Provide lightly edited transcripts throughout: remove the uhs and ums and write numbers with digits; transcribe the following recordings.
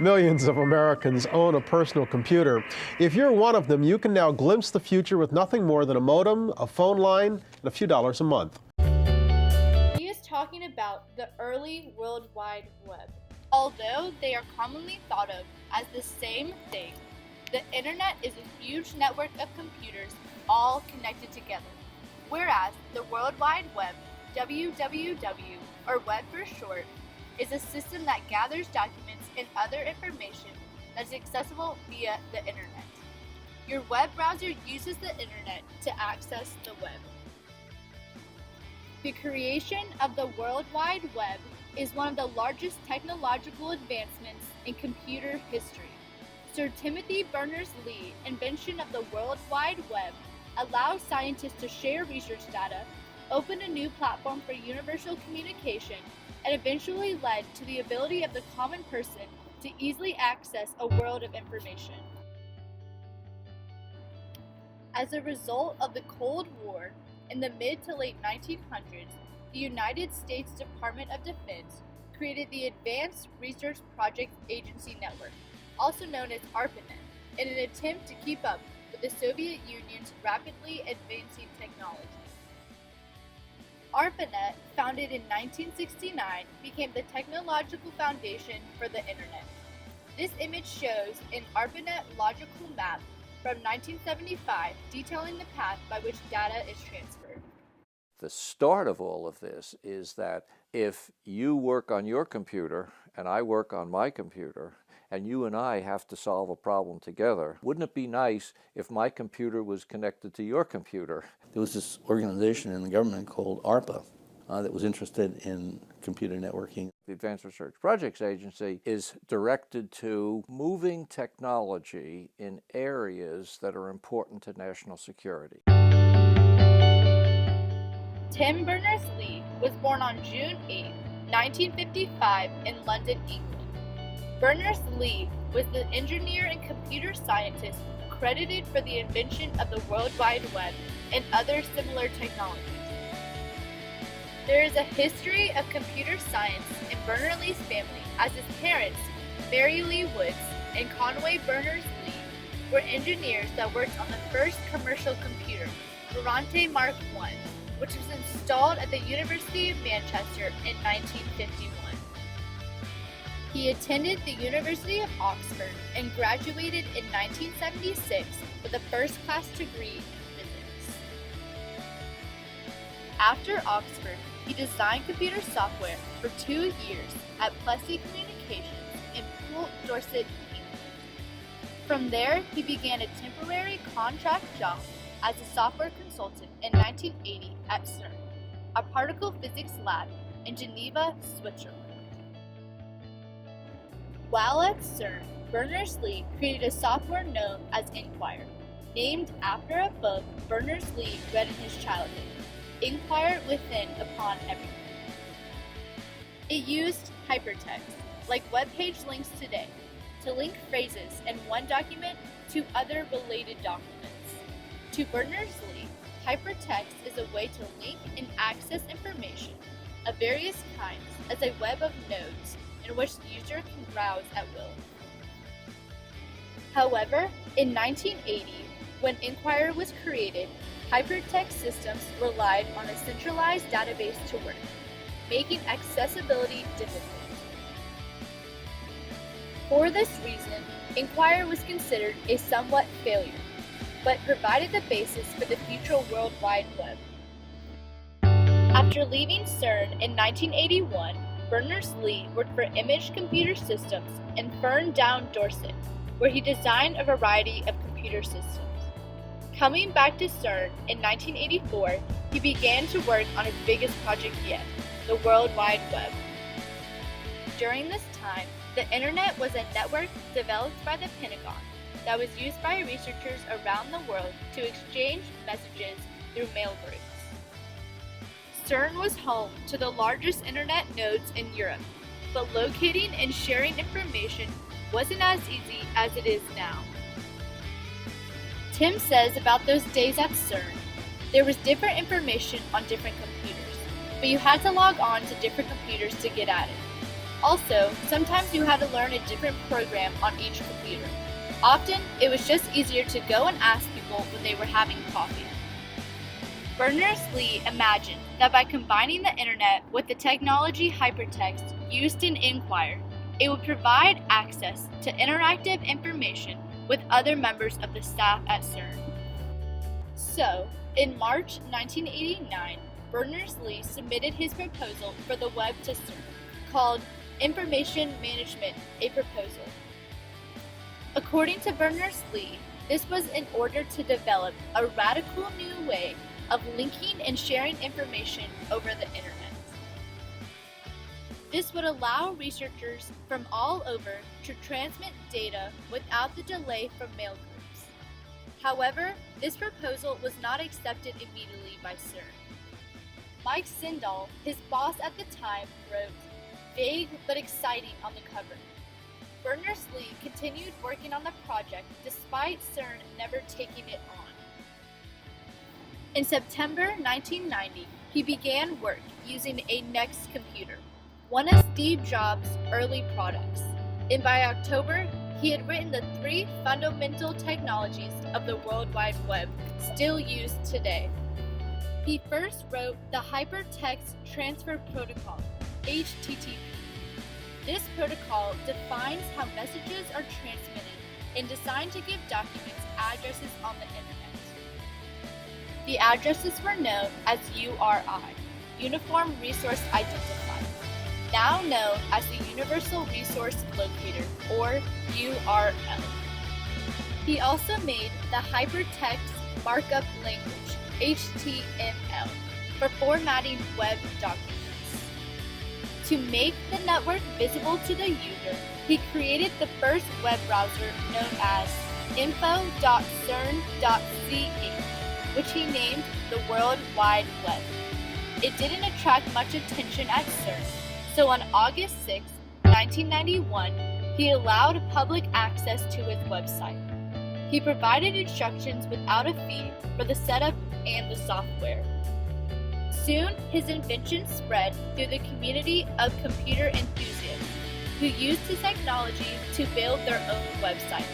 Millions of Americans own a personal computer. If you're one of them, you can now glimpse the future with nothing more than a modem, a phone line, and a few dollars a month. He is talking about the early World Wide Web. Although they are commonly thought of as the same thing, the internet is a huge network of computers all connected together, whereas the World Wide Web, WWW, or Web for short, is a system that gathers documents and other information that is accessible via the internet. Your web browser uses the internet to access the web. The creation of the World Wide Web is one of the largest technological advancements in computer history. Sir Timothy Berners-Lee's invention of the World Wide Web allows scientists to share research data, opened a new platform for universal communication, and eventually led to the ability of the common person to easily access a world of information. As a result of the Cold War, in the mid to late 1900s, the United States Department of Defense created the Advanced Research Projects Agency Network, also known as ARPANET, in an attempt to keep up with the Soviet Union's rapidly advancing technology. ARPANET, founded in 1969, became the technological foundation for the Internet. This image shows an ARPANET logical map from 1975 detailing the path by which data is transferred. The start of all of this is that if you work on your computer and I work on my computer, and you and I have to solve a problem together, wouldn't it be nice if my computer was connected to your computer? There was this organization in the government called ARPA that was interested in computer networking. The Advanced Research Projects Agency is directed to moving technology in areas that are important to national security. Tim Berners-Lee was born on June 8, 1955 in London, England. Berners-Lee was the engineer and computer scientist credited for the invention of the World Wide Web and other similar technologies. There is a history of computer science in Berners-Lee's family, as his parents, Mary Lee Woods and Conway Berners-Lee, were engineers that worked on the first commercial computer, Ferranti Mark I, which was installed at the University of Manchester in 1951. He attended the University of Oxford and graduated in 1976 with a first-class degree in physics. After Oxford, he designed computer software for 2 years at Plessey Communications in Poole, Dorset, England. From there, he began a temporary contract job as a software consultant in 1980 at CERN, a particle physics lab in Geneva, Switzerland. While at CERN, Berners-Lee created a software known as Inquire, named after a book Berners-Lee read in his childhood, Inquire Within Upon Everything. It used hypertext, like web page links today, to link phrases in one document to other related documents. To Berners-Lee, hypertext is a way to link and access information of various kinds as a web of nodes in which the user can browse at will. However, in 1980, when Inquire was created, hypertext systems relied on a centralized database to work, making accessibility difficult. For this reason, Inquire was considered a somewhat failure, but provided the basis for the future World Wide Web. After leaving CERN in 1981, Berners-Lee worked for Image Computer Systems in Ferndown, Dorset, where he designed a variety of computer systems. Coming back to CERN in 1984, he began to work on his biggest project yet, the World Wide Web. During this time, the Internet was a network developed by the Pentagon that was used by researchers around the world to exchange messages through mail groups. CERN was home to the largest internet nodes in Europe, but locating and sharing information wasn't as easy as it is now. Tim says about those days at CERN, there was different information on different computers, but you had to log on to different computers to get at it. Also, sometimes you had to learn a different program on each computer. Often, it was just easier to go and ask people when they were having coffee. Berners-Lee imagined that by combining the internet with the technology hypertext used in Inquirer, it would provide access to interactive information with other members of the staff at CERN. So, in March 1989, Berners-Lee submitted his proposal for the web to CERN, called Information Management, a Proposal. According to Berners-Lee, this was in order to develop a radical new way of linking and sharing information over the internet. This would allow researchers from all over to transmit data without the delay from mail groups. However, this proposal was not accepted immediately by CERN. Mike Sindall, his boss at the time, wrote, "Vague but exciting" on the cover. Berners-Lee continued working on the project despite CERN never taking it on. In September 1990, he began work using a NeXT computer, one of Steve Jobs' early products, and by October, he had written the 3 fundamental technologies of the World Wide Web still used today. He first wrote the Hypertext Transfer Protocol, HTTP. This protocol defines how messages are transmitted and designed to give documents addresses on the internet. The addresses were known as URI, Uniform Resource Identifier, now known as the Universal Resource Locator, or URL. He also made the Hypertext Markup Language, HTML, for formatting web documents. To make the network visible to the user, he created the first web browser known as info.cern.ch, which he named the World Wide Web. It didn't attract much attention at CERN, so on August 6, 1991, he allowed public access to his website. He provided instructions without a fee for the setup and the software. Soon, his invention spread through the community of computer enthusiasts who used his technology to build their own websites.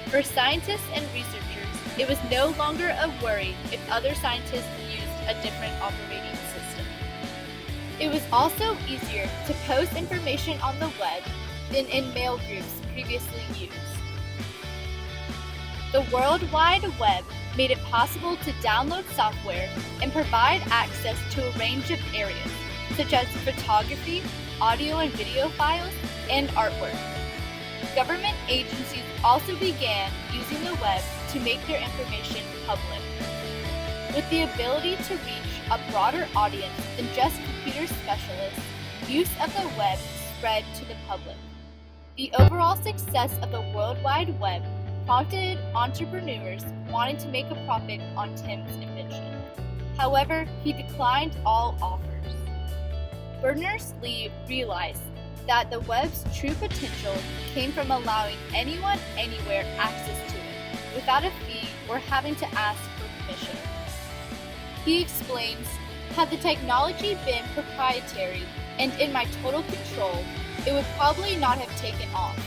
For scientists and researchers, it was no longer a worry if other scientists used a different operating system. It was also easier to post information on the web than in mail groups previously used. The World Wide Web made it possible to download software and provide access to a range of areas, such as photography, audio and video files, and artwork. Government agencies also began using the web to make their information public. With the ability to reach a broader audience than just computer specialists, use of the web spread to the public. The overall success of the World Wide Web prompted entrepreneurs wanting to make a profit on Tim's invention. However, he declined all offers. Berners-Lee realized that the web's true potential came from allowing anyone, anywhere access to it, without a fee or having to ask for permission. He explains, "Had the technology been proprietary and in my total control, it would probably not have taken off.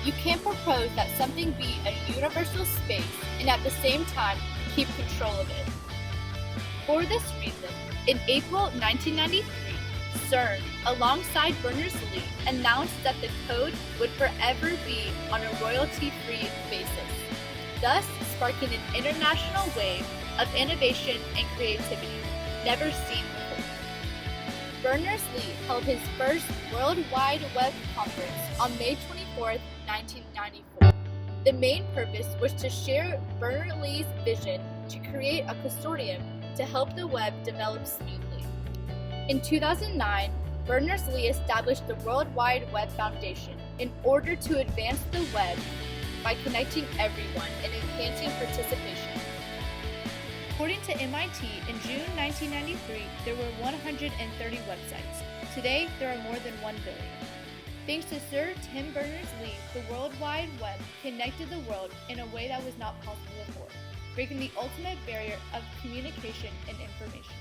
You can't propose that something be a universal space and at the same time keep control of it." For this reason, in April 1993, CERN, alongside Berners-Lee, announced that the code would forever be on a royalty-free basis, thus sparking an international wave of innovation and creativity never seen before. Berners-Lee held his first World Wide Web conference on May 24, 1994. The main purpose was to share Berners-Lee's vision to create a consortium to help the web develop smoothly. In 2009, Berners-Lee established the World Wide Web Foundation in order to advance the web by connecting everyone and enhancing participation. According to MIT, in June 1993, there were 130 websites. Today, there are more than 1 billion. Thanks to Sir Tim Berners-Lee, the World Wide Web connected the world in a way that was not possible before, breaking the ultimate barrier of communication and information.